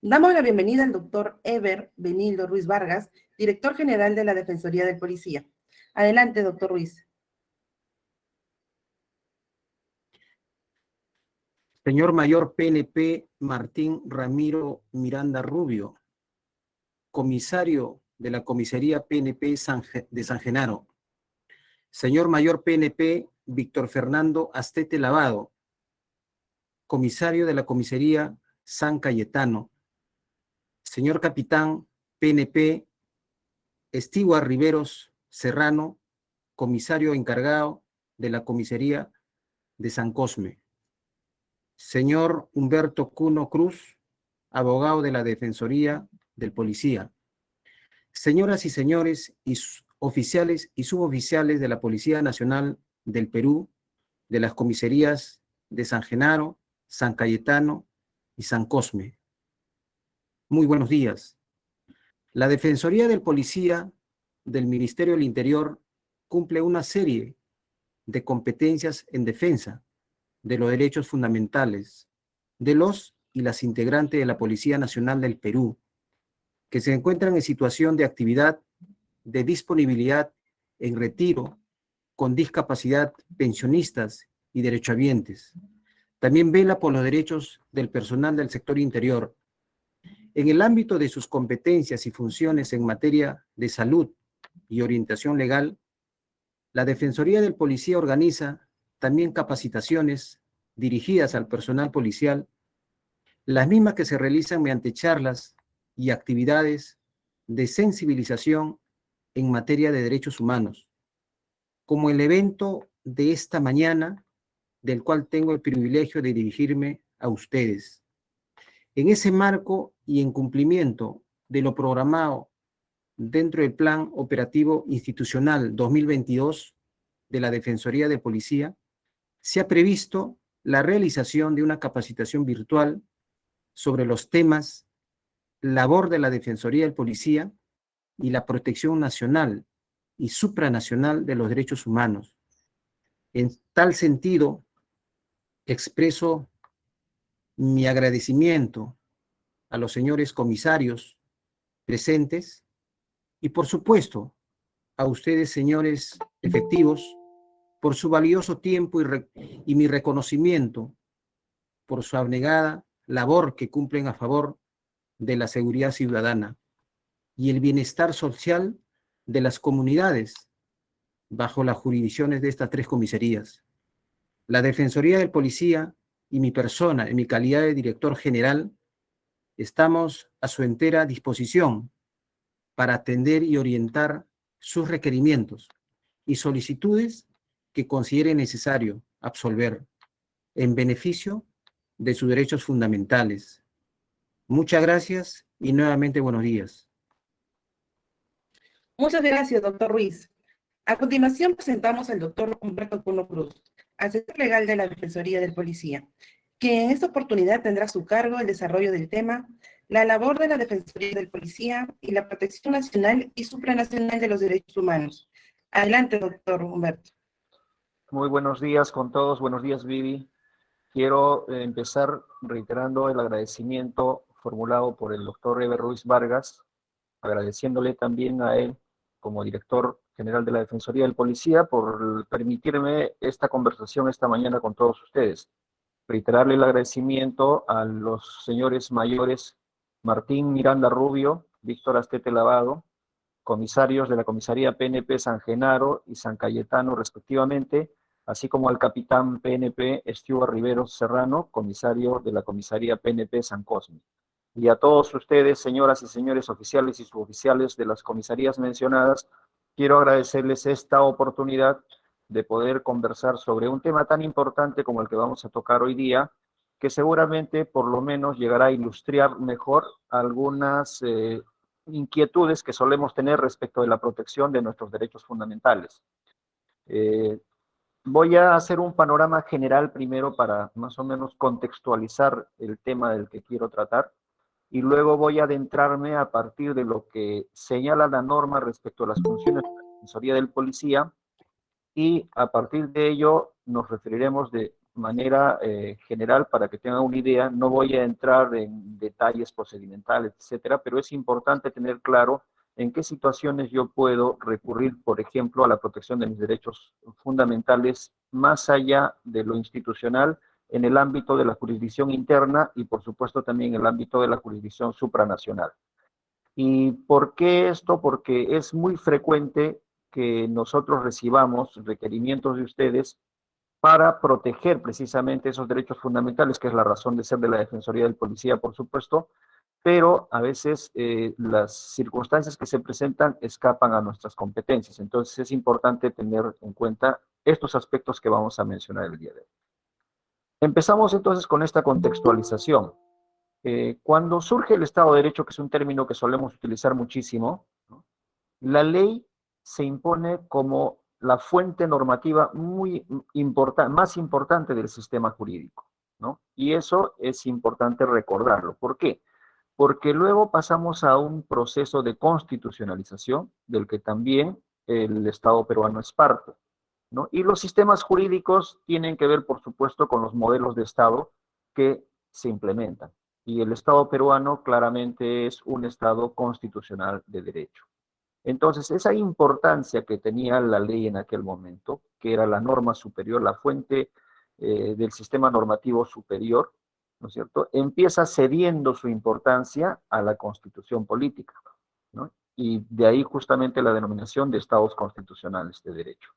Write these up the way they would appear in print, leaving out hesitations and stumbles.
Damos la bienvenida al doctor Eber Benildo Ruiz Vargas, director general de la Defensoría del Policía. Adelante, doctor Ruiz. Señor Mayor PNP Martín Ramiro Miranda Rubio, comisario de la Comisaría PNP de San Genaro. Señor Mayor PNP Víctor Fernando Astete Lavado, comisario de la Comisaría San Cayetano. Señor Capitán PNP Stewart Riveros Serrano, comisario encargado de la Comisaría de San Cosme. Señor Humberto Cuno Cruz, abogado de la Defensoría del Policía. Señoras y señores oficiales y suboficiales de la Policía Nacional del Perú, de las comisarías de San Genaro, San Cayetano y San Cosme. Muy buenos días. La Defensoría del Policía del Ministerio del Interior cumple una serie de competencias en defensa de los derechos fundamentales de los y las integrantes de la Policía Nacional del Perú, que se encuentran en situación de actividad de disponibilidad en retiro, con discapacidad, pensionistas y derechohabientes. También vela por los derechos del personal del sector interior. En el ámbito de sus competencias y funciones en materia de salud y orientación legal, la Defensoría del Policía organiza también capacitaciones dirigidas al personal policial, las mismas que se realizan mediante charlas y actividades de sensibilización en materia de derechos humanos, como el evento de esta mañana, del cual tengo el privilegio de dirigirme a ustedes. En ese marco y en cumplimiento de lo programado dentro del Plan Operativo Institucional 2022 de la Defensoría de Policía, se ha previsto la realización de una capacitación virtual sobre los temas labor de la Defensoría del Policía y la protección nacional y supranacional de los derechos humanos. En tal sentido, expreso mi agradecimiento a los señores comisarios presentes y, por supuesto, a ustedes, señores efectivos, por su valioso tiempo y mi reconocimiento por su abnegada labor que cumplen a favor de la seguridad ciudadana y el bienestar social de las comunidades bajo las jurisdicciones de estas tres comisarías. La Defensoría del Policía y mi persona, en mi calidad de director general, estamos a su entera disposición para atender y orientar sus requerimientos y solicitudes que considere necesario absolver en beneficio de sus derechos fundamentales. Muchas gracias y nuevamente buenos días. Muchas gracias, doctor Ruiz. A continuación presentamos al doctor Humberto Cuno Cruz, asesor legal de la Defensoría del Policía, que en esta oportunidad tendrá a su cargo el desarrollo del tema la labor de la Defensoría del Policía y la protección nacional y supranacional de los derechos humanos. Adelante, doctor Humberto. Muy buenos días con todos. Buenos días, Vivi. Quiero empezar reiterando el agradecimiento formulado por el doctor Eber Ruiz Vargas, agradeciéndole también a él como director general de la Defensoría del Policía por permitirme esta conversación esta mañana con todos ustedes. Reiterarle el agradecimiento a los señores mayores Martín Miranda Rubio, Víctor Astete Lavado, comisarios de la Comisaría PNP San Genaro y San Cayetano respectivamente, así como al capitán PNP Stewart Riveros Serrano, comisario de la Comisaría PNP San Cosme. Y a todos ustedes, señoras y señores oficiales y suboficiales de las comisarías mencionadas, quiero agradecerles esta oportunidad de poder conversar sobre un tema tan importante como el que vamos a tocar hoy día, que seguramente por lo menos llegará a ilustrar mejor algunas inquietudes que solemos tener respecto de la protección de nuestros derechos fundamentales. Voy a hacer un panorama general primero para más o menos contextualizar el tema del que quiero tratar, y luego voy a adentrarme a partir de lo que señala la norma respecto a las funciones de la Defensoría del Policía, y a partir de ello nos referiremos de manera general para que tengan una idea. No voy a entrar en detalles procedimentales, etcétera, pero es importante tener claro en qué situaciones yo puedo recurrir, por ejemplo, a la protección de mis derechos fundamentales más allá de lo institucional, en el ámbito de la jurisdicción interna y, por supuesto, también en el ámbito de la jurisdicción supranacional. ¿Y por qué esto? Porque es muy frecuente que nosotros recibamos requerimientos de ustedes para proteger precisamente esos derechos fundamentales, que es la razón de ser de la Defensoría del Policía, por supuesto, pero a veces las circunstancias que se presentan escapan a nuestras competencias. Entonces es importante tener en cuenta estos aspectos que vamos a mencionar el día de hoy. Empezamos entonces con esta contextualización. Cuando surge el Estado de Derecho, que es un término que solemos utilizar muchísimo, ¿no? La ley se impone como la fuente normativa más importante del sistema jurídico, ¿no? Y eso es importante recordarlo. ¿Por qué? Porque luego pasamos a un proceso de constitucionalización del que también el Estado peruano es parte, ¿no? Y los sistemas jurídicos tienen que ver, por supuesto, con los modelos de Estado que se implementan. Y el Estado peruano claramente es un Estado constitucional de derecho. Entonces, esa importancia que tenía la ley en aquel momento, que era la norma superior, la fuente del sistema normativo superior, ¿no es cierto?, empieza cediendo su importancia a la constitución política, ¿no? Y de ahí justamente la denominación de estados constitucionales de derecho.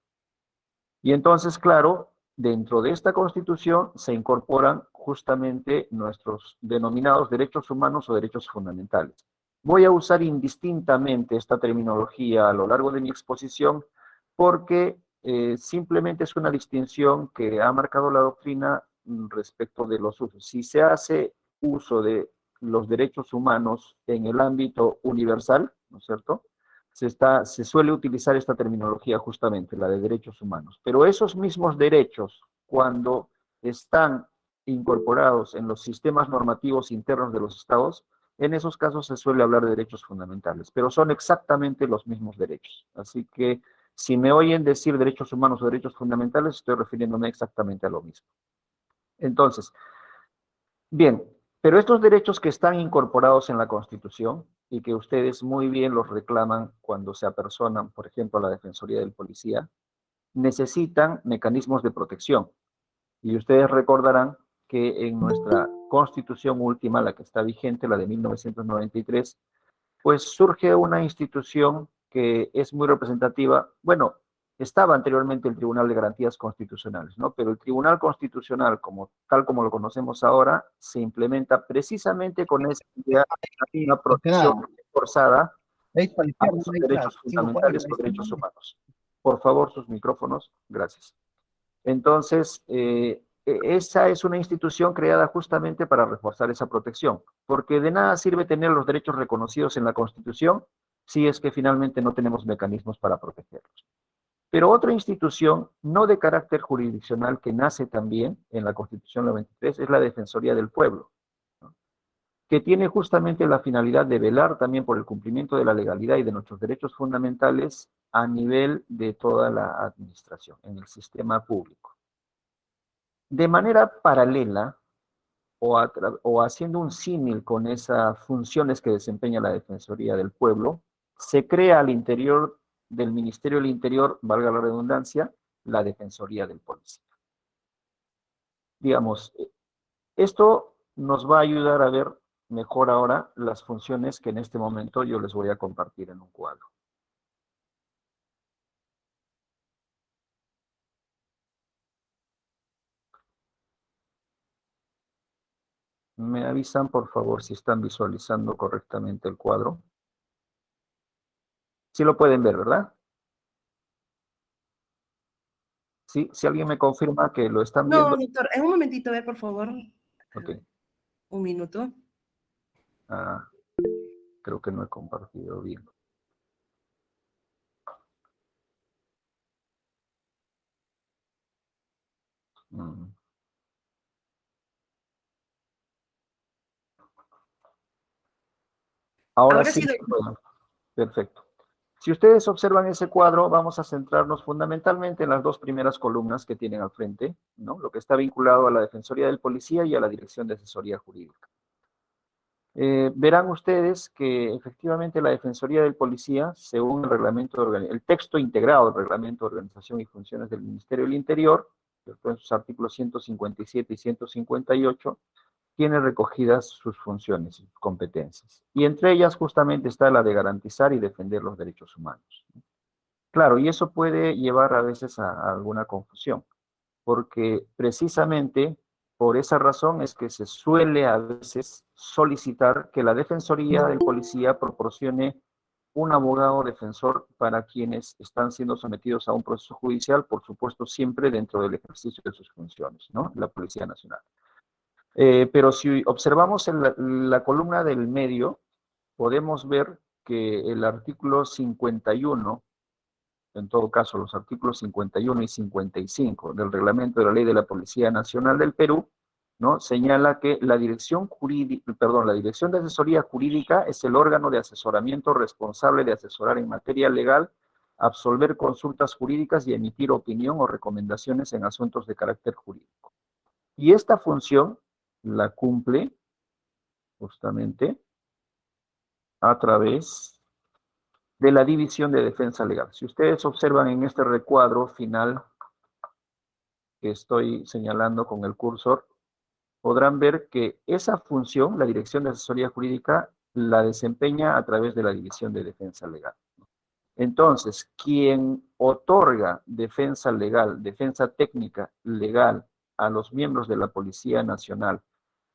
Y entonces, claro, dentro de esta constitución se incorporan justamente nuestros denominados derechos humanos o derechos fundamentales. Voy a usar indistintamente esta terminología a lo largo de mi exposición porque simplemente es una distinción que ha marcado la doctrina respecto de los usos. Si se hace uso de los derechos humanos en el ámbito universal, ¿no es cierto?, se suele utilizar esta terminología justamente, la de derechos humanos. Pero esos mismos derechos, cuando están incorporados en los sistemas normativos internos de los estados, en esos casos se suele hablar de derechos fundamentales, pero son exactamente los mismos derechos. Así que si me oyen decir derechos humanos o derechos fundamentales, estoy refiriéndome exactamente a lo mismo. Entonces, bien, pero estos derechos que están incorporados en la Constitución y que ustedes muy bien los reclaman cuando se apersonan, por ejemplo, a la Defensoría del Policía, necesitan mecanismos de protección. Y ustedes recordarán que en nuestra Constitución última, la que está vigente, la de 1993, pues surge una institución que es muy representativa. Bueno, estaba anteriormente el Tribunal de Garantías Constitucionales, ¿no? Pero el Tribunal Constitucional, tal como lo conocemos ahora, se implementa precisamente con esa idea de una protección forzada a esos derechos fundamentales o derechos humanos. Por favor, sus micrófonos. Gracias. Entonces, esa es una institución creada justamente para reforzar esa protección, porque de nada sirve tener los derechos reconocidos en la Constitución si es que finalmente no tenemos mecanismos para protegerlos. Pero otra institución, no de carácter jurisdiccional, que nace también en la Constitución 93, es la Defensoría del Pueblo, ¿no?, que tiene justamente la finalidad de velar también por el cumplimiento de la legalidad y de nuestros derechos fundamentales a nivel de toda la administración, en el sistema público. De manera paralela, o haciendo un símil con esas funciones que desempeña la Defensoría del Pueblo, se crea al interior del Ministerio del Interior, valga la redundancia, la Defensoría del Policía. Digamos, esto nos va a ayudar a ver mejor ahora las funciones que en este momento yo les voy a compartir en un cuadro. ¿Me avisan, por favor, si están visualizando correctamente el cuadro? Sí lo pueden ver, ¿verdad? Sí, si alguien me confirma que lo están No, viendo. doctor, en un momentito, por favor. Ok. Un minuto. Ah, creo que no he compartido bien. Mm. Ahora Ahora sí. sí, doctor. Bueno, perfecto. Si ustedes observan ese cuadro, vamos a centrarnos fundamentalmente en las dos primeras columnas que tienen al frente, ¿no? Lo que está vinculado a la Defensoría del Policía y a la Dirección de Asesoría Jurídica. Verán ustedes que efectivamente la Defensoría del Policía, según el texto integrado del Reglamento de Organización y Funciones del Ministerio del Interior, en sus artículos 157 y 158, tiene recogidas sus funciones y sus competencias. Y entre ellas justamente está la de garantizar y defender los derechos humanos. Claro, y eso puede llevar a veces a alguna confusión, porque precisamente por esa razón es que se suele a veces solicitar que la Defensoría del Policía proporcione un abogado defensor para quienes están siendo sometidos a un proceso judicial, por supuesto siempre dentro del ejercicio de sus funciones, ¿no? La Policía Nacional. Pero si observamos en la columna del medio, podemos ver que el artículo 51, en todo caso los artículos 51 y 55 del Reglamento de la Ley de la Policía Nacional del Perú, ¿no? Señala que la Dirección de Asesoría Jurídica es el órgano de asesoramiento responsable de asesorar en materia legal, absolver consultas jurídicas y emitir opinión o recomendaciones en asuntos de carácter jurídico. Y esta función la cumple justamente a través de la División de Defensa Legal. Si ustedes observan en este recuadro final que estoy señalando con el cursor, podrán ver que esa función, la Dirección de Asesoría Jurídica, la desempeña a través de la División de Defensa Legal. Entonces, quien otorga defensa legal, defensa técnica legal a los miembros de la Policía Nacional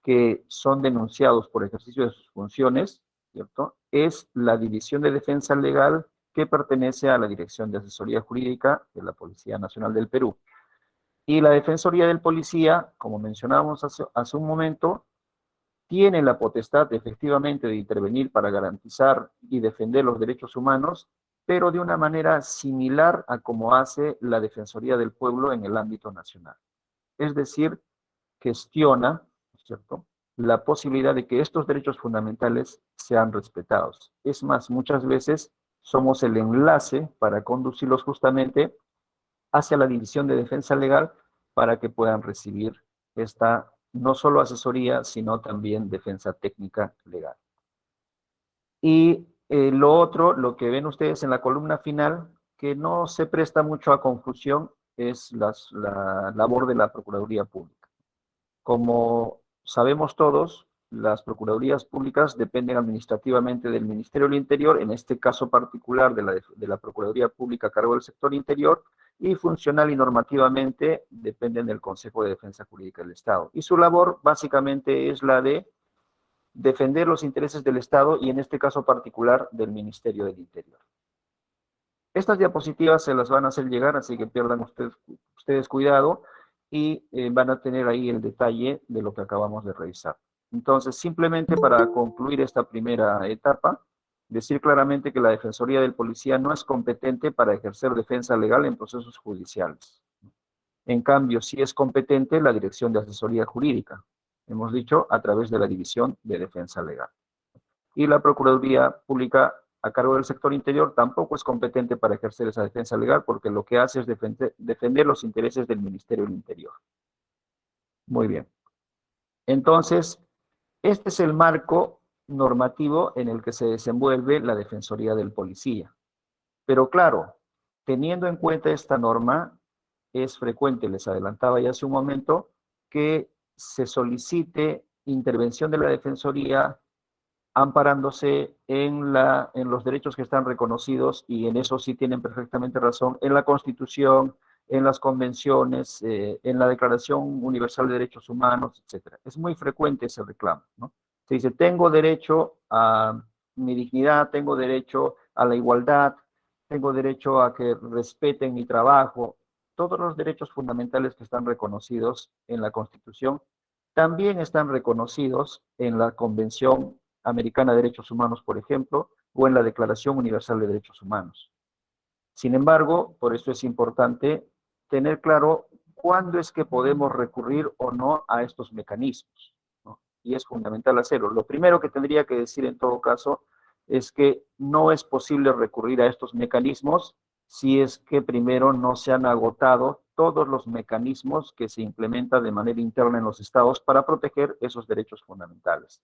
que son denunciados por ejercicio de sus funciones, ¿cierto? Es la División de Defensa Legal que pertenece a la Dirección de Asesoría Jurídica de la Policía Nacional del Perú. Y la Defensoría del Policía, como mencionábamos hace un momento, tiene la potestad efectivamente de intervenir para garantizar y defender los derechos humanos, pero de una manera similar a como hace la Defensoría del Pueblo en el ámbito nacional. Es decir, gestiona, ¿cierto?, la posibilidad de que estos derechos fundamentales sean respetados. Es más, muchas veces somos el enlace para conducirlos justamente hacia la División de Defensa Legal para que puedan recibir esta no solo asesoría, sino también defensa técnica legal. Y lo otro, lo que ven ustedes en la columna final, que no se presta mucho a confusión, es la labor de la Procuraduría Pública. Como sabemos todos, las Procuradurías Públicas dependen administrativamente del Ministerio del Interior, en este caso particular de la Procuraduría Pública a cargo del sector interior, y funcional y normativamente dependen del Consejo de Defensa Jurídica del Estado. Y su labor básicamente es la de defender los intereses del Estado y en este caso particular del Ministerio del Interior. Estas diapositivas se las van a hacer llegar, así que pierdan ustedes cuidado y van a tener ahí el detalle de lo que acabamos de revisar. Entonces, simplemente para concluir esta primera etapa, decir claramente que la Defensoría del Policía no es competente para ejercer defensa legal en procesos judiciales. En cambio, sí es competente la Dirección de Asesoría Jurídica, hemos dicho, a través de la División de Defensa Legal. Y la Procuraduría Pública a cargo del sector interior tampoco es competente para ejercer esa defensa legal porque lo que hace es defender los intereses del Ministerio del Interior. Muy bien. Entonces, este es el marco normativo en el que se desenvuelve la Defensoría del Policía. Pero claro, teniendo en cuenta esta norma, es frecuente, les adelantaba ya hace un momento, que se solicite intervención de la Defensoría amparándose en los derechos que están reconocidos, y en eso sí tienen perfectamente razón, en la Constitución, en las convenciones, en la Declaración Universal de Derechos Humanos, etc. Es muy frecuente ese reclamo, ¿no? Se dice, tengo derecho a mi dignidad, tengo derecho a la igualdad, tengo derecho a que respeten mi trabajo. Todos los derechos fundamentales que están reconocidos en la Constitución también están reconocidos en la Convención Americana de Derechos Humanos, por ejemplo, o en la Declaración Universal de Derechos Humanos. Sin embargo, por eso es importante tener claro cuándo es que podemos recurrir o no a estos mecanismos, ¿no? Y es fundamental hacerlo. Lo primero que tendría que decir en todo caso es que no es posible recurrir a estos mecanismos si es que primero no se han agotado todos los mecanismos que se implementan de manera interna en los estados para proteger esos derechos fundamentales.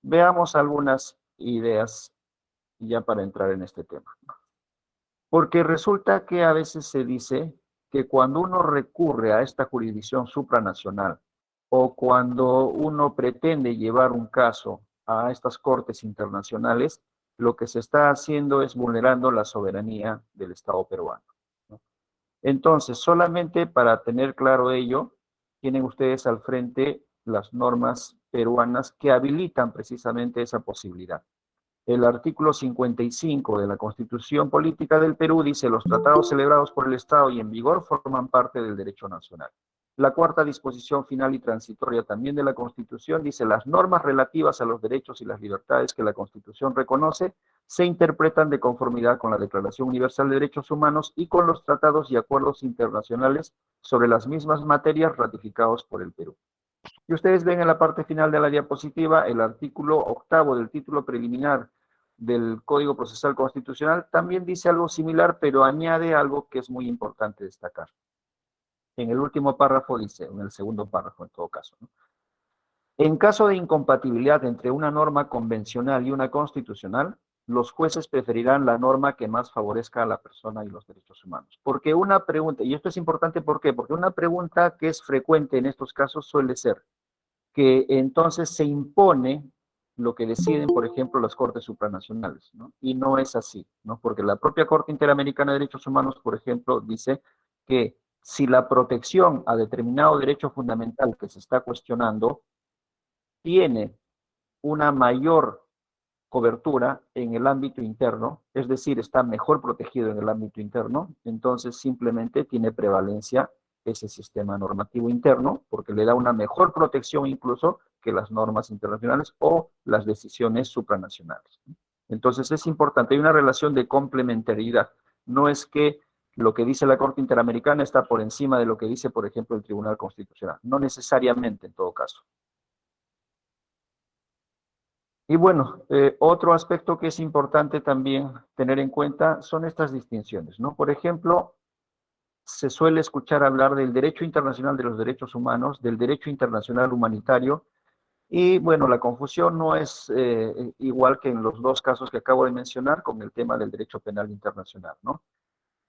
Veamos algunas ideas ya para entrar en este tema. Porque resulta que a veces se dice que cuando uno recurre a esta jurisdicción supranacional o cuando uno pretende llevar un caso a estas cortes internacionales, lo que se está haciendo es vulnerando la soberanía del Estado peruano, ¿no? Entonces, solamente para tener claro ello, tienen ustedes al frente las normas peruanas que habilitan precisamente esa posibilidad. El artículo 55 de la Constitución Política del Perú dice: los tratados celebrados por el Estado y en vigor forman parte del derecho nacional. La cuarta disposición final y transitoria también de la Constitución dice: las normas relativas a los derechos y las libertades que la Constitución reconoce se interpretan de conformidad con la Declaración Universal de Derechos Humanos y con los tratados y acuerdos internacionales sobre las mismas materias ratificados por el Perú. Y ustedes ven en la parte final de la diapositiva el artículo 8 del título preliminar del Código Procesal Constitucional. También dice algo similar, pero añade algo que es muy importante destacar. En el último párrafo dice, en el segundo párrafo en todo caso, ¿no? En caso de incompatibilidad entre una norma convencional y una constitucional, los jueces preferirán la norma que más favorezca a la persona y los derechos humanos. Porque una pregunta, y esto es importante, ¿por qué? Porque una pregunta que es frecuente en estos casos suele ser que entonces se impone lo que deciden, por ejemplo, las Cortes Supranacionales, ¿no? Y no es así, ¿no? Porque la propia Corte Interamericana de Derechos Humanos, por ejemplo, dice que si la protección a determinado derecho fundamental que se está cuestionando tiene una mayor cobertura en el ámbito interno, es decir, está mejor protegido en el ámbito interno, entonces simplemente tiene prevalencia ese sistema normativo interno, porque le da una mejor protección incluso que las normas internacionales o las decisiones supranacionales. Entonces es importante, hay una relación de complementariedad. No es que lo que dice la Corte Interamericana está por encima de lo que dice, por ejemplo, el Tribunal Constitucional. No necesariamente, en todo caso. Y bueno, otro aspecto que es importante también tener en cuenta son estas distinciones, ¿no? Por ejemplo, se suele escuchar hablar del derecho internacional de los derechos humanos, del derecho internacional humanitario, y bueno, la confusión no es igual que en los dos casos que acabo de mencionar con el tema del derecho penal internacional, ¿no?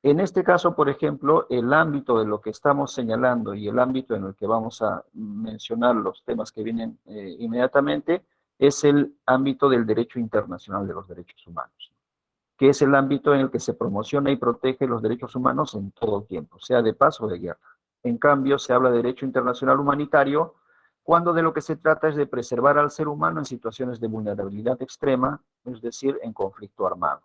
En este caso, por ejemplo, el ámbito de lo que estamos señalando y el ámbito en el que vamos a mencionar los temas que vienen inmediatamente es el ámbito del derecho internacional de los derechos humanos, que es el ámbito en el que se promociona y protege los derechos humanos en todo tiempo, sea de paz o de guerra. En cambio, se habla de derecho internacional humanitario cuando de lo que se trata es de preservar al ser humano en situaciones de vulnerabilidad extrema, es decir, en conflicto armado.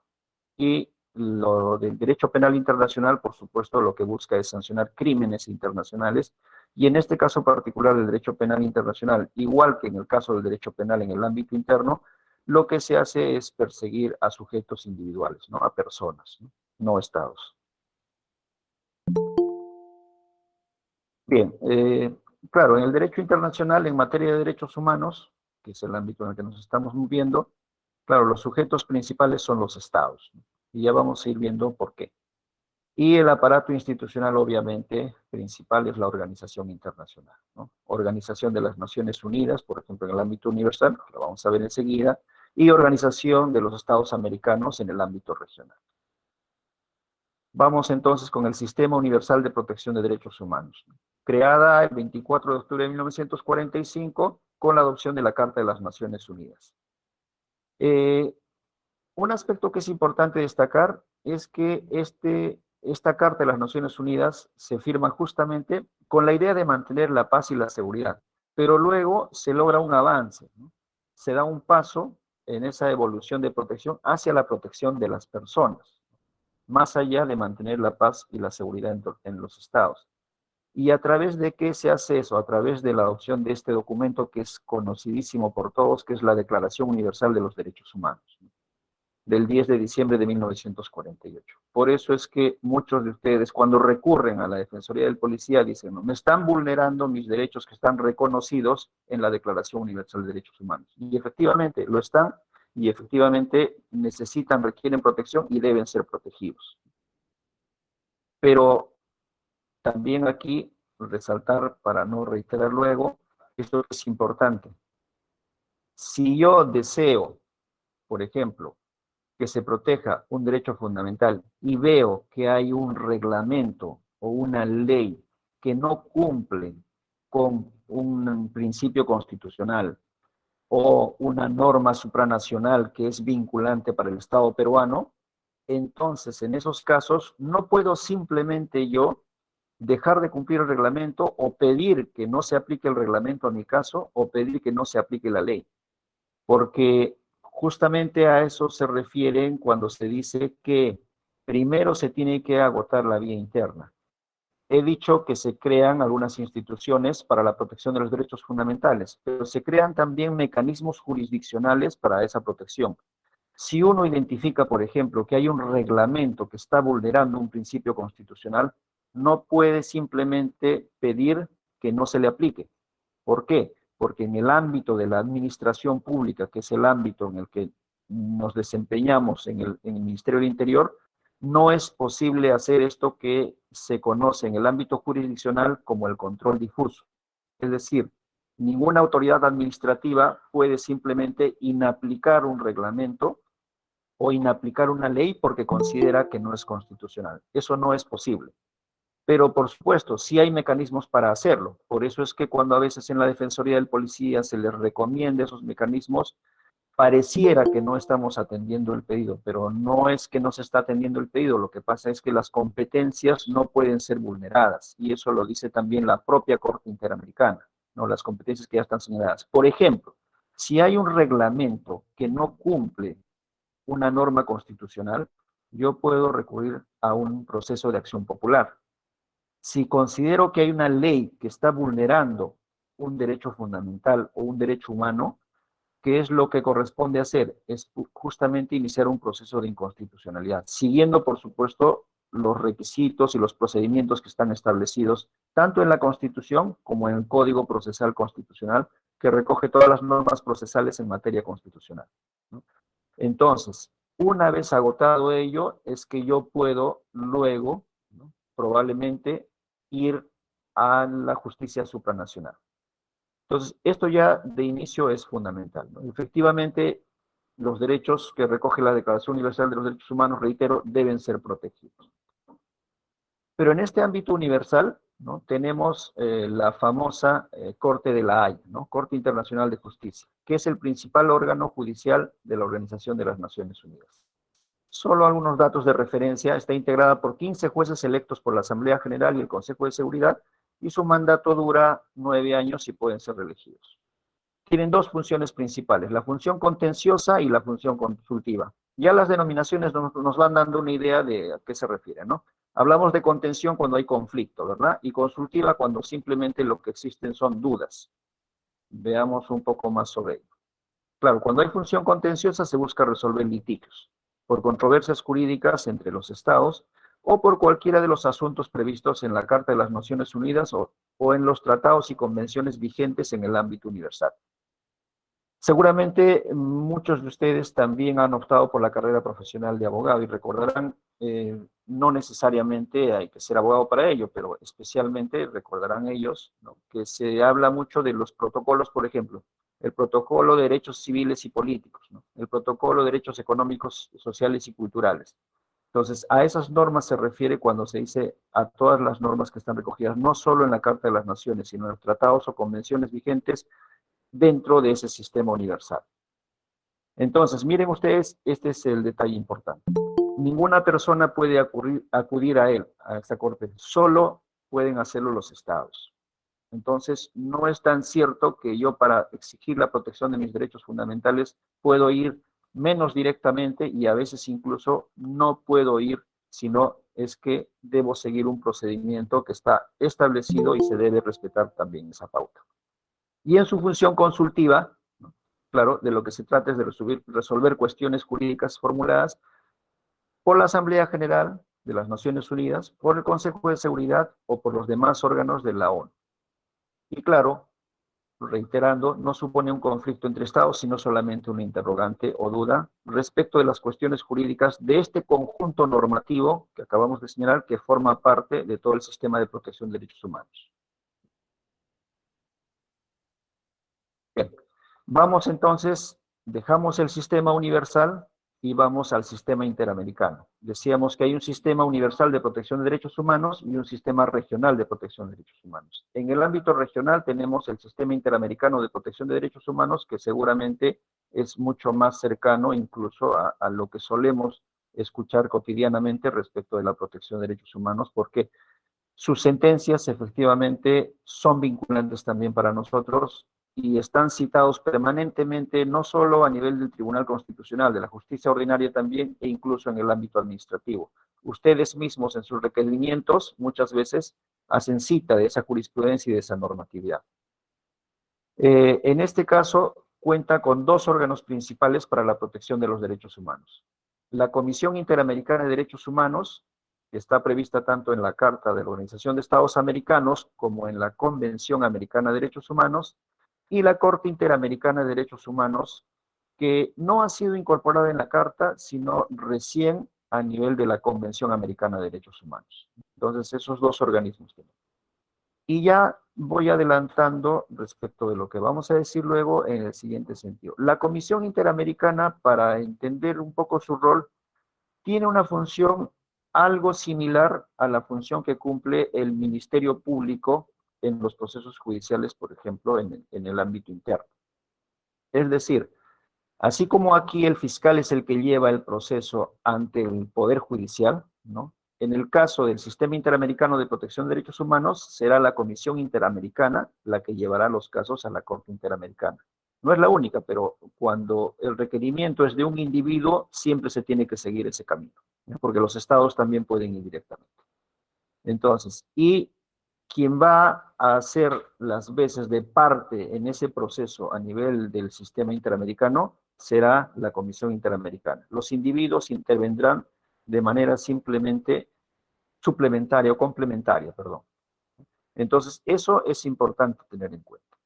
Y lo del derecho penal internacional, por supuesto, lo que busca es sancionar crímenes internacionales, y en este caso particular del derecho penal internacional, igual que en el caso del derecho penal en el ámbito interno, lo que se hace es perseguir a sujetos individuales, ¿no? A personas, no estados. Bien, claro, en el derecho internacional, en materia de derechos humanos, que es el ámbito en el que nos estamos moviendo, claro, los sujetos principales son los estados, ¿no? Y ya vamos a ir viendo por qué. Y el aparato institucional, obviamente, principal es la organización internacional, ¿no? Organización de las Naciones Unidas, por ejemplo, en el ámbito universal, lo vamos a ver enseguida, y Organización de los Estados Americanos en el ámbito regional. Vamos entonces con el Sistema Universal de Protección de Derechos Humanos, creada el 24 de octubre de 1945 con la adopción de la Carta de las Naciones Unidas. Un aspecto que es importante destacar es que esta Carta de las Naciones Unidas se firma justamente con la idea de mantener la paz y la seguridad, pero luego se logra un avance, ¿no? Se da un paso en esa evolución de protección hacia la protección de las personas, más allá de mantener la paz y la seguridad en los estados. ¿Y a través de qué se hace eso? A través de la adopción de este documento que es conocidísimo por todos, que es la Declaración Universal de los Derechos Humanos, ¿no? Del 10 de diciembre de 1948. Por eso es que muchos de ustedes, cuando recurren a la Defensoría del Policía, dicen, no, me están vulnerando mis derechos que están reconocidos en la Declaración Universal de Derechos Humanos. Y efectivamente lo están, y efectivamente requieren protección y deben ser protegidos. Pero también aquí resaltar, para no reiterar luego, esto es importante. Si yo deseo, por ejemplo, que se proteja un derecho fundamental y veo que hay un reglamento o una ley que no cumple con un principio constitucional o una norma supranacional que es vinculante para el Estado peruano, entonces en esos casos no puedo simplemente yo dejar de cumplir el reglamento o pedir que no se aplique el reglamento a mi caso o pedir que no se aplique la ley, porque justamente a eso se refieren cuando se dice que primero se tiene que agotar la vía interna. He dicho que se crean algunas instituciones para la protección de los derechos fundamentales, pero se crean también mecanismos jurisdiccionales para esa protección. Si uno identifica, por ejemplo, que hay un reglamento que está vulnerando un principio constitucional, no puede simplemente pedir que no se le aplique. ¿Por qué? Porque en el ámbito de la administración pública, que es el ámbito en el que nos desempeñamos en el Ministerio del Interior, no es posible hacer esto que se conoce en el ámbito jurisdiccional como el control difuso. Es decir, ninguna autoridad administrativa puede simplemente inaplicar un reglamento o inaplicar una ley porque considera que no es constitucional. Eso no es posible. Pero por supuesto, sí hay mecanismos para hacerlo. Por eso es que cuando a veces en la Defensoría del Policía se les recomienda esos mecanismos, pareciera que no estamos atendiendo el pedido, pero no es que no se está atendiendo el pedido, lo que pasa es que las competencias no pueden ser vulneradas, y eso lo dice también la propia Corte Interamericana, ¿no? Las competencias que ya están señaladas. Por ejemplo, si hay un reglamento que no cumple una norma constitucional, yo puedo recurrir a un proceso de acción popular. Si considero que hay una ley que está vulnerando un derecho fundamental o un derecho humano, ¿qué es lo que corresponde hacer? Es justamente iniciar un proceso de inconstitucionalidad, siguiendo, por supuesto, los requisitos y los procedimientos que están establecidos tanto en la Constitución como en el Código Procesal Constitucional, que recoge todas las normas procesales en materia constitucional, ¿no? Entonces, una vez agotado ello, es que yo puedo luego, ¿no?, probablemente ir a la justicia supranacional. Entonces, esto ya de inicio es fundamental, ¿no? Efectivamente, los derechos que recoge la Declaración Universal de los Derechos Humanos, reitero, deben ser protegidos. Pero en este ámbito universal, ¿no?, tenemos la famosa Corte de la Haya, ¿no?, Corte Internacional de Justicia, que es el principal órgano judicial de la Organización de las Naciones Unidas. Solo algunos datos de referencia: está integrada por 15 jueces electos por la Asamblea General y el Consejo de Seguridad, y su mandato dura 9 años y pueden ser reelegidos. Tienen dos funciones principales: la función contenciosa y la función consultiva. Ya las denominaciones nos van dando una idea de a qué se refiere, ¿no? Hablamos de contención cuando hay conflicto, ¿verdad? Y consultiva cuando simplemente lo que existen son dudas. Veamos un poco más sobre ello. Claro, cuando hay función contenciosa se busca resolver litigios por controversias jurídicas entre los estados o por cualquiera de los asuntos previstos en la Carta de las Naciones Unidas o en los tratados y convenciones vigentes en el ámbito universal. Seguramente muchos de ustedes también han optado por la carrera profesional de abogado y recordarán, no necesariamente hay que ser abogado para ello, pero especialmente recordarán ellos, ¿no?, que se habla mucho de los protocolos, por ejemplo, el protocolo de derechos civiles y políticos, ¿no?, el protocolo de derechos económicos, sociales y culturales. Entonces, a esas normas se refiere cuando se dice a todas las normas que están recogidas, no solo en la Carta de las Naciones, sino en los tratados o convenciones vigentes dentro de ese sistema universal. Entonces, miren ustedes, este es el detalle importante. Ninguna persona puede acudir a él, a esta corte, solo pueden hacerlo los estados. Entonces, no es tan cierto que yo, para exigir la protección de mis derechos fundamentales, puedo ir menos directamente, y a veces incluso no puedo ir, sino es que debo seguir un procedimiento que está establecido y se debe respetar también esa pauta. Y en su función consultiva, ¿no?, claro, de lo que se trata es de resolver cuestiones jurídicas formuladas por la Asamblea General de las Naciones Unidas, por el Consejo de Seguridad o por los demás órganos de la ONU. Y claro, reiterando, no supone un conflicto entre Estados, sino solamente una interrogante o duda respecto de las cuestiones jurídicas de este conjunto normativo que acabamos de señalar, que forma parte de todo el sistema de protección de derechos humanos. Bien, vamos entonces, dejamos el sistema universal y vamos al sistema interamericano. Decíamos que hay un sistema universal de protección de derechos humanos y un sistema regional de protección de derechos humanos. En el ámbito regional tenemos el sistema interamericano de protección de derechos humanos, que seguramente es mucho más cercano incluso a lo que solemos escuchar cotidianamente respecto de la protección de derechos humanos, porque sus sentencias efectivamente son vinculantes también para nosotros y están citados permanentemente, no solo a nivel del Tribunal Constitucional, de la justicia ordinaria también, e incluso en el ámbito administrativo. Ustedes mismos en sus requerimientos muchas veces hacen cita de esa jurisprudencia y de esa normatividad. En este caso, cuenta con dos órganos principales para la protección de los derechos humanos. La Comisión Interamericana de Derechos Humanos, que está prevista tanto en la Carta de la Organización de Estados Americanos como en la Convención Americana de Derechos Humanos, y la Corte Interamericana de Derechos Humanos, que no ha sido incorporada en la Carta, sino recién a nivel de la Convención Americana de Derechos Humanos. Entonces, esos dos organismos tenemos. Y ya voy adelantando respecto de lo que vamos a decir luego en el siguiente sentido. La Comisión Interamericana, para entender un poco su rol, tiene una función algo similar a la función que cumple el Ministerio Público en los procesos judiciales, por ejemplo, en el ámbito interno. Es decir, así como aquí el fiscal es el que lleva el proceso ante el Poder Judicial, ¿no? En el caso del Sistema Interamericano de Protección de Derechos Humanos, será la Comisión Interamericana la que llevará los casos a la Corte Interamericana. No es la única, pero cuando el requerimiento es de un individuo, siempre se tiene que seguir ese camino, ¿no? Porque los estados también pueden ir directamente. Entonces, y quien va a hacer las veces de parte en ese proceso a nivel del sistema interamericano será la Comisión Interamericana. Los individuos intervendrán de manera simplemente suplementaria o complementaria, perdón. Entonces, eso es importante tener en cuenta.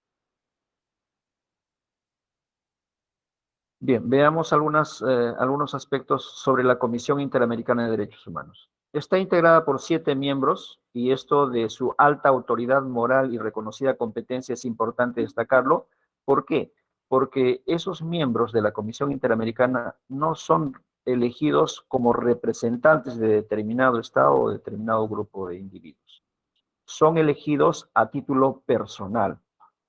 Bien, veamos algunos aspectos sobre la Comisión Interamericana de Derechos Humanos. Está integrada por 7 miembros y esto de su alta autoridad moral y reconocida competencia es importante destacarlo. ¿Por qué? Porque esos miembros de la Comisión Interamericana no son elegidos como representantes de determinado Estado o determinado grupo de individuos. Son elegidos a título personal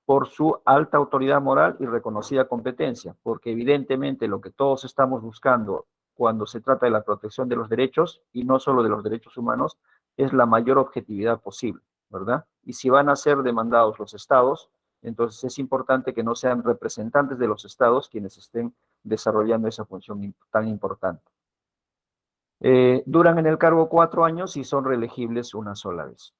por su alta autoridad moral y reconocida competencia, porque evidentemente lo que todos estamos buscando cuando se trata de la protección de los derechos, y no solo de los derechos humanos, es la mayor objetividad posible, ¿verdad? Y si van a ser demandados los estados, entonces es importante que no sean representantes de los estados quienes estén desarrollando esa función tan importante. Duran en el cargo 4 años y son reelegibles una sola vez.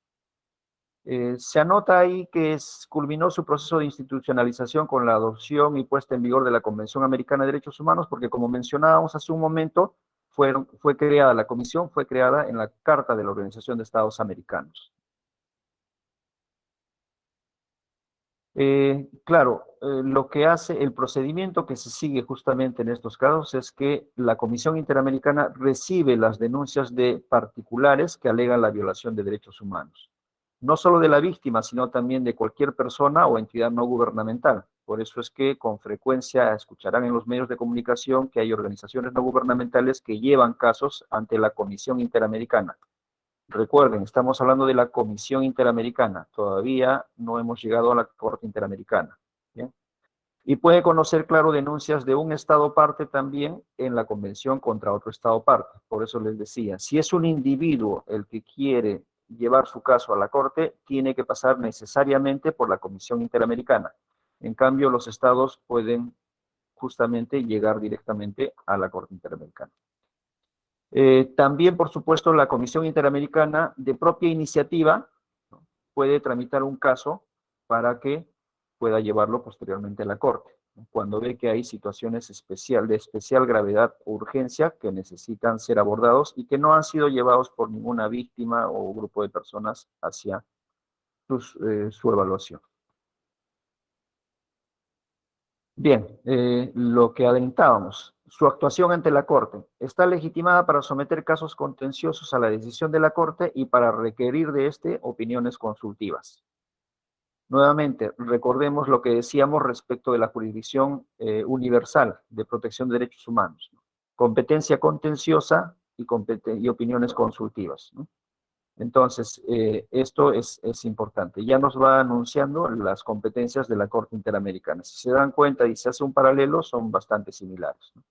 Se anota ahí que culminó su proceso de institucionalización con la adopción y puesta en vigor de la Convención Americana de Derechos Humanos, porque como mencionábamos hace un momento, fue creada la comisión, fue creada en la Carta de la Organización de Estados Americanos. Lo que hace el procedimiento que se sigue justamente en estos casos es que la Comisión Interamericana recibe las denuncias de particulares que alegan la violación de derechos humanos. No solo de la víctima, sino también de cualquier persona o entidad no gubernamental. Por eso es que con frecuencia escucharán en los medios de comunicación que hay organizaciones no gubernamentales que llevan casos ante la Comisión Interamericana. Recuerden, estamos hablando de la Comisión Interamericana. Todavía no hemos llegado a la Corte Interamericana. ¿Bien? Y puede conocer, claro, denuncias de un Estado parte también en la Convención contra otro Estado parte. Por eso les decía, si es un individuo el que quiere llevar su caso a la Corte, tiene que pasar necesariamente por la Comisión Interamericana. En cambio, los Estados pueden justamente llegar directamente a la Corte Interamericana. También, por supuesto, la Comisión Interamericana de propia iniciativa, ¿no?, puede tramitar un caso para que pueda llevarlo posteriormente a la Corte, ¿no?, cuando ve que hay situaciones de especial gravedad o urgencia que necesitan ser abordados y que no han sido llevados por ninguna víctima o grupo de personas hacia su evaluación. Bien, lo que adelantábamos, su actuación ante la Corte está legitimada para someter casos contenciosos a la decisión de la Corte y para requerir de éste opiniones consultivas. Nuevamente, recordemos lo que decíamos respecto de la jurisdicción universal de protección de derechos humanos, ¿no? Competencia contenciosa y opiniones consultivas, ¿no? Entonces, esto es importante. Ya nos va anunciando las competencias de la Corte Interamericana. Si se dan cuenta y se hace un paralelo, son bastante similares, ¿no?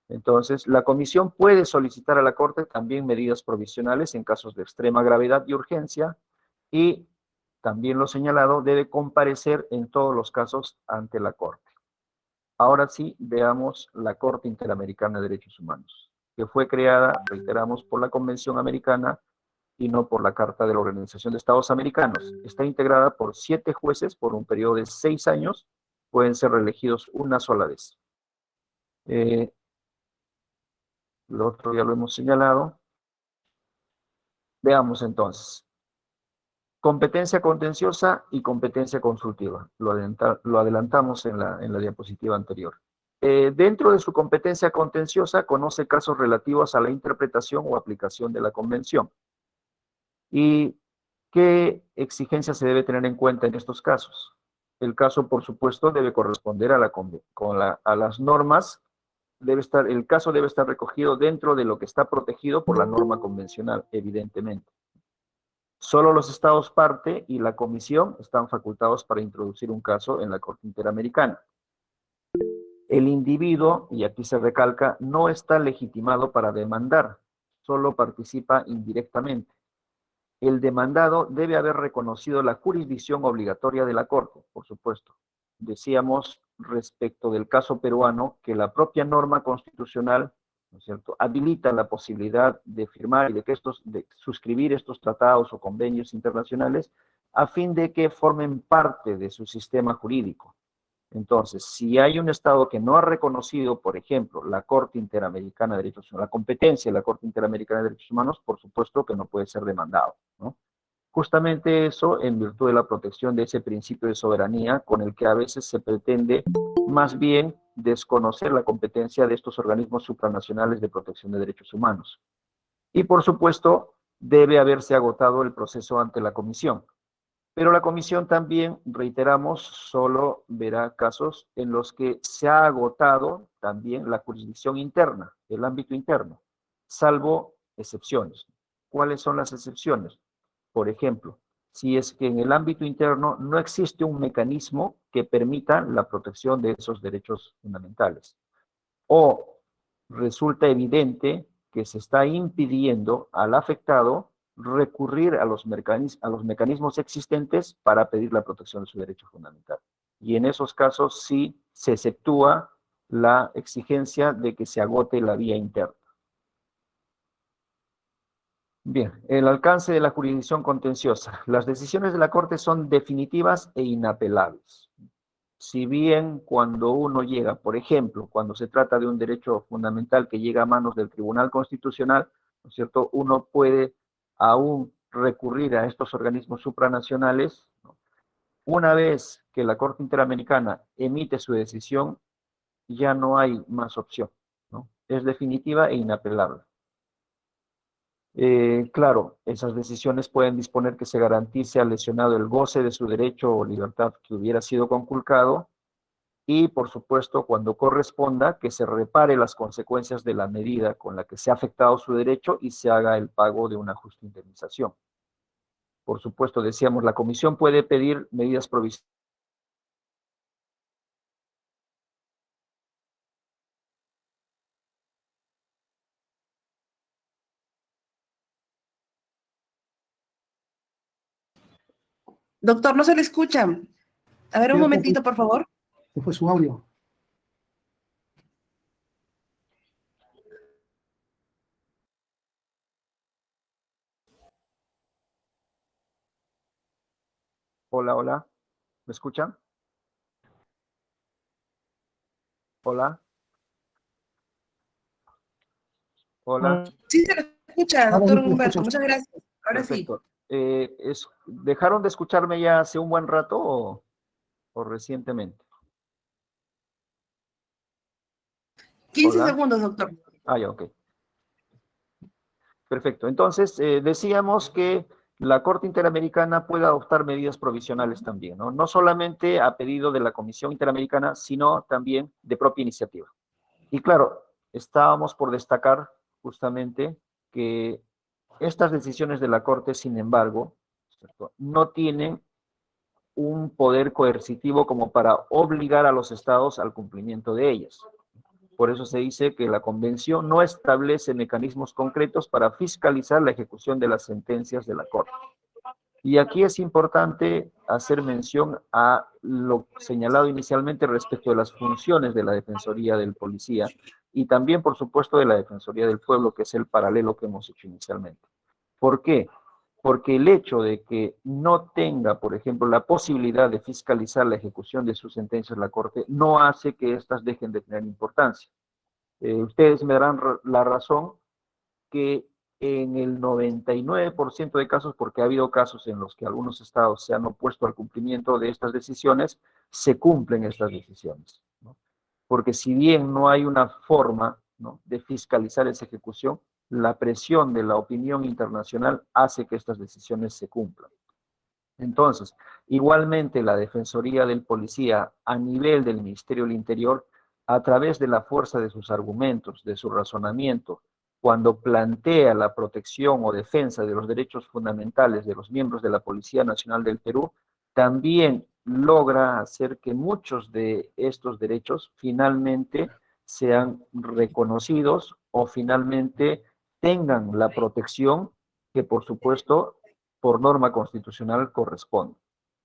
Entonces, la Comisión puede solicitar a la Corte también medidas provisionales en casos de extrema gravedad y urgencia, y también lo señalado, debe comparecer en todos los casos ante la Corte. Ahora sí, veamos la Corte Interamericana de Derechos Humanos, que fue creada, reiteramos, por la Convención Americana y no por la Carta de la Organización de Estados Americanos. Está integrada por 7 jueces por un periodo de 6 años, pueden ser reelegidos una sola vez. Lo otro ya lo hemos señalado. Veamos entonces. Competencia contenciosa y competencia consultiva. Lo adelantamos en la diapositiva anterior. Dentro de su competencia contenciosa, conoce casos relativos a la interpretación o aplicación de la Convención. ¿Y qué exigencias se debe tener en cuenta en estos casos? El caso, por supuesto, debe corresponder a las normas. El caso debe estar recogido dentro de lo que está protegido por la norma convencional, evidentemente. Solo los estados parte y la comisión están facultados para introducir un caso en la Corte Interamericana. El individuo, y aquí se recalca, no está legitimado para demandar, solo participa indirectamente. El demandado debe haber reconocido la jurisdicción obligatoria de la Corte, por supuesto. Decíamos respecto del caso peruano que la propia norma constitucional, ¿no es cierto?, habilita la posibilidad de firmar y de suscribir estos tratados o convenios internacionales a fin de que formen parte de su sistema jurídico. Entonces, si hay un Estado que no ha reconocido, por ejemplo, la Corte Interamericana de Derechos Humanos, la competencia de la Corte Interamericana de Derechos Humanos, por supuesto que no puede ser demandado, ¿no? Justamente eso en virtud de la protección de ese principio de soberanía con el que a veces se pretende más bien desconocer la competencia de estos organismos supranacionales de protección de derechos humanos. Y por supuesto, debe haberse agotado el proceso ante la Comisión. Pero la Comisión también, reiteramos, solo verá casos en los que se ha agotado también la jurisdicción interna, el ámbito interno, salvo excepciones. ¿Cuáles son las excepciones? Por ejemplo, si es que en el ámbito interno no existe un mecanismo que permita la protección de esos derechos fundamentales, o resulta evidente que se está impidiendo al afectado recurrir a los mecanismos existentes para pedir la protección de su derecho fundamental. Y en esos casos sí se exceptúa la exigencia de que se agote la vía interna. Bien, el alcance de la jurisdicción contenciosa. Las decisiones de la Corte son definitivas e inapelables. Si bien cuando uno llega, por ejemplo, cuando se trata de un derecho fundamental que llega a manos del Tribunal Constitucional, ¿no es cierto?, uno puede aún recurrir a estos organismos supranacionales, ¿no? Una vez que la Corte Interamericana emite su decisión, ya no hay más opción, ¿no? Es definitiva e inapelable. Claro, esas decisiones pueden disponer que se garantice al lesionado el goce de su derecho o libertad que hubiera sido conculcado y, por supuesto, cuando corresponda, que se repare las consecuencias de la medida con la que se ha afectado su derecho y se haga el pago de una justa indemnización. Por supuesto, decíamos, la Comisión puede pedir medidas provisionales. Doctor, no se le escucha. A ver, un momentito, por favor. ¿Qué fue su audio? Hola, hola. ¿Me escuchan? Hola. Hola. Sí, se le escucha, Ahora doctor sí se le Humberto. escucha. Muchas gracias. Ahora sí. Perfecto. ¿Dejaron de escucharme ya hace un buen rato o recientemente? 15 Hola. segundos, doctor. Ah, ya, ok. Perfecto. Entonces, decíamos que la Corte Interamericana puede adoptar medidas provisionales también, ¿no? No solamente a pedido de la Comisión Interamericana, sino también de propia iniciativa. Y claro, estábamos por destacar justamente que estas decisiones de la Corte, sin embargo, ¿cierto?, no tienen un poder coercitivo como para obligar a los estados al cumplimiento de ellas. Por eso se dice que la Convención no establece mecanismos concretos para fiscalizar la ejecución de las sentencias de la Corte. Y aquí es importante hacer mención a lo señalado inicialmente respecto de las funciones de la Defensoría del Policía y también, por supuesto, de la Defensoría del Pueblo, que es el paralelo que hemos hecho inicialmente. ¿Por qué? Porque el hecho de que no tenga, por ejemplo, la posibilidad de fiscalizar la ejecución de sus sentencias la Corte no hace que éstas dejen de tener importancia. Ustedes me darán la razón que en el 99% de casos, porque ha habido casos en los que algunos estados se han opuesto al cumplimiento de estas decisiones, se cumplen estas decisiones, ¿no? Porque si bien no hay una forma, ¿no?, de fiscalizar esa ejecución, la presión de la opinión internacional hace que estas decisiones se cumplan. Entonces, igualmente la Defensoría del Policía a nivel del Ministerio del Interior, a través de la fuerza de sus argumentos, de su razonamiento, cuando plantea la protección o defensa de los derechos fundamentales de los miembros de la Policía Nacional del Perú, también logra hacer que muchos de estos derechos finalmente sean reconocidos o finalmente tengan la protección que, por supuesto, por norma constitucional corresponde,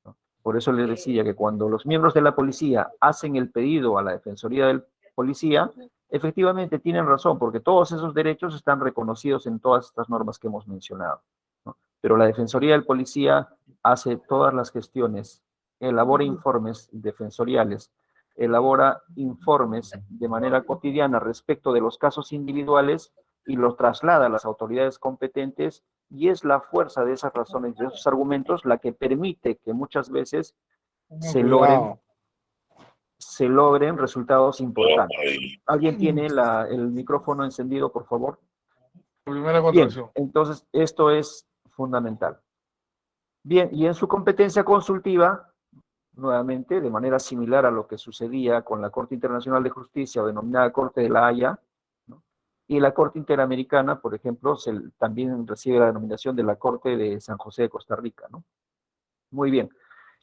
¿no? Por eso les decía que cuando los miembros de la policía hacen el pedido a la Defensoría del Policía, efectivamente tienen razón, porque todos esos derechos están reconocidos en todas estas normas que hemos mencionado, ¿no? Pero la Defensoría del Policía hace todas las gestiones, elabora informes defensoriales, elabora informes de manera cotidiana respecto de los casos individuales y los traslada a las autoridades competentes, y es la fuerza de esas razones, de esos argumentos, la que permite que muchas veces se logren, se logren resultados importantes. ¿Alguien tiene el micrófono encendido, por favor? Primera Bien, contracción. entonces esto es fundamental. Bien, y en su competencia consultiva, nuevamente, de manera similar a lo que sucedía con la Corte Internacional de Justicia, o denominada Corte de la Haya, ¿no?, y la Corte Interamericana, por ejemplo, también recibe la denominación de la Corte de San José de Costa Rica, ¿no? Muy bien.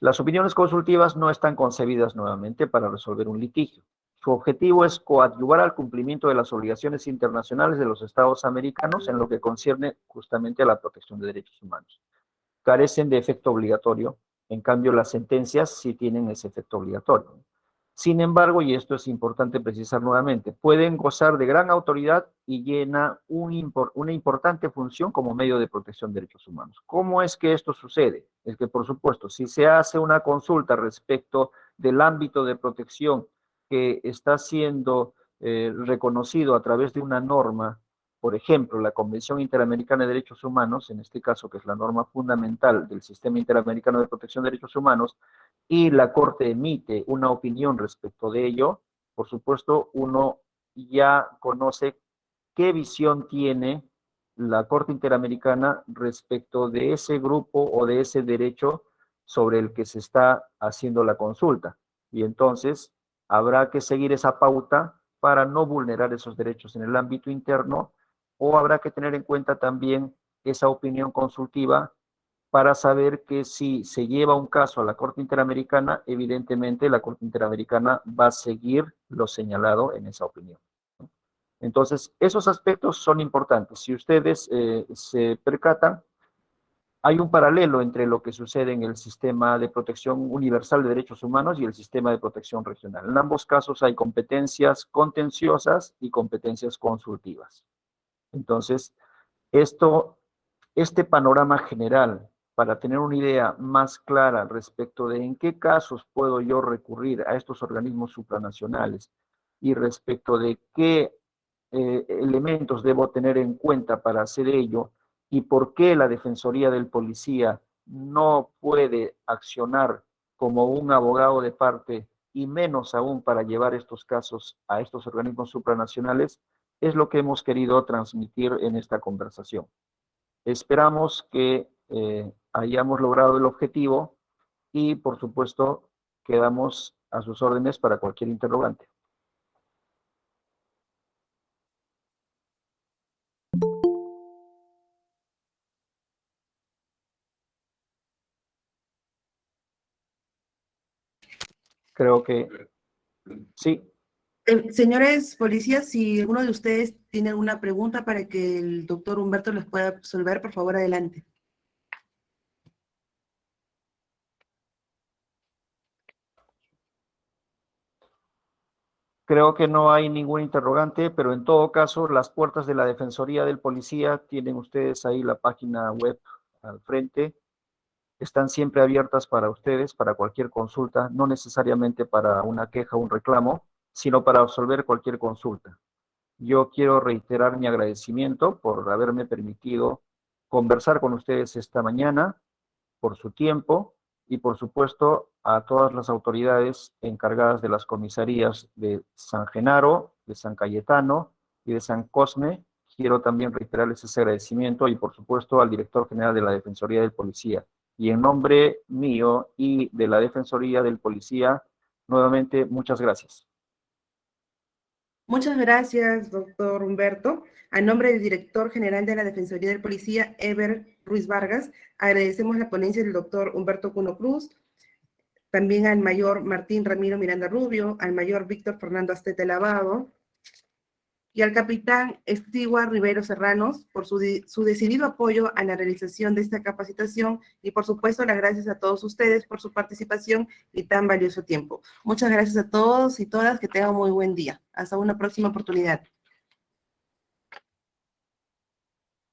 Las opiniones consultivas no están concebidas nuevamente para resolver un litigio. Su objetivo es coadyuvar al cumplimiento de las obligaciones internacionales de los Estados americanos en lo que concierne justamente a la protección de derechos humanos. Carecen de efecto obligatorio, en cambio las sentencias sí tienen ese efecto obligatorio. Sin embargo, y esto es importante precisar nuevamente, pueden gozar de gran autoridad y llena una importante función como medio de protección de derechos humanos. ¿Cómo es que esto sucede? Es que, por supuesto, si se hace una consulta respecto del ámbito de protección que está siendo reconocido a través de una norma, por ejemplo, la Convención Interamericana de Derechos Humanos, en este caso, que es la norma fundamental del Sistema Interamericano de Protección de Derechos Humanos, y la Corte emite una opinión respecto de ello, por supuesto, uno ya conoce qué visión tiene la Corte Interamericana respecto de ese grupo o de ese derecho sobre el que se está haciendo la consulta. Y entonces habrá que seguir esa pauta para no vulnerar esos derechos en el ámbito interno, o habrá que tener en cuenta también esa opinión consultiva para saber que si se lleva un caso a la Corte Interamericana, evidentemente la Corte Interamericana va a seguir lo señalado en esa opinión, ¿no? Entonces, esos aspectos son importantes. Si ustedes se percatan, hay un paralelo entre lo que sucede en el sistema de protección universal de derechos humanos y el sistema de protección regional. En ambos casos hay competencias contenciosas y competencias consultivas. Entonces, este panorama general, para tener una idea más clara respecto de en qué casos puedo yo recurrir a estos organismos supranacionales y respecto de qué elementos debo tener en cuenta para hacer ello, y por qué la Defensoría del Policía no puede accionar como un abogado de parte y menos aún para llevar estos casos a estos organismos supranacionales, es lo que hemos querido transmitir en esta conversación. Esperamos que hayamos logrado el objetivo y, por supuesto, quedamos a sus órdenes para cualquier interrogante. Creo que sí. Señores policías, si alguno de ustedes tiene alguna pregunta para que el doctor Humberto les pueda resolver, por favor, adelante. Creo que no hay ningún interrogante, pero en todo caso, las puertas de la Defensoría del Policía, tienen ustedes ahí la página web al frente, están siempre abiertas para ustedes, para cualquier consulta, no necesariamente para una queja o un reclamo, sino para resolver cualquier consulta. Yo quiero reiterar mi agradecimiento por haberme permitido conversar con ustedes esta mañana, por su tiempo y, por supuesto, a todas las autoridades encargadas de las comisarías de San Genaro, de San Cayetano y de San Cosme. Quiero también reiterarles ese agradecimiento y, por supuesto, al director general de la Defensoría del Policía. Y en nombre mío y de la Defensoría del Policía, nuevamente, muchas gracias. Muchas gracias, doctor Humberto. A nombre del director general de la Defensoría del Policía, Eber Ruiz Vargas, agradecemos la ponencia del doctor Humberto Cuno Cruz, también al mayor Martín Ramiro Miranda Rubio, al mayor Víctor Fernando Astete Lavado y al capitán Stewart Rivero Serranos por su decidido apoyo a la realización de esta capacitación y, por supuesto, las gracias a todos ustedes por su participación y tan valioso tiempo. Muchas gracias a todos y todas, que tengan muy buen día. Hasta una próxima oportunidad.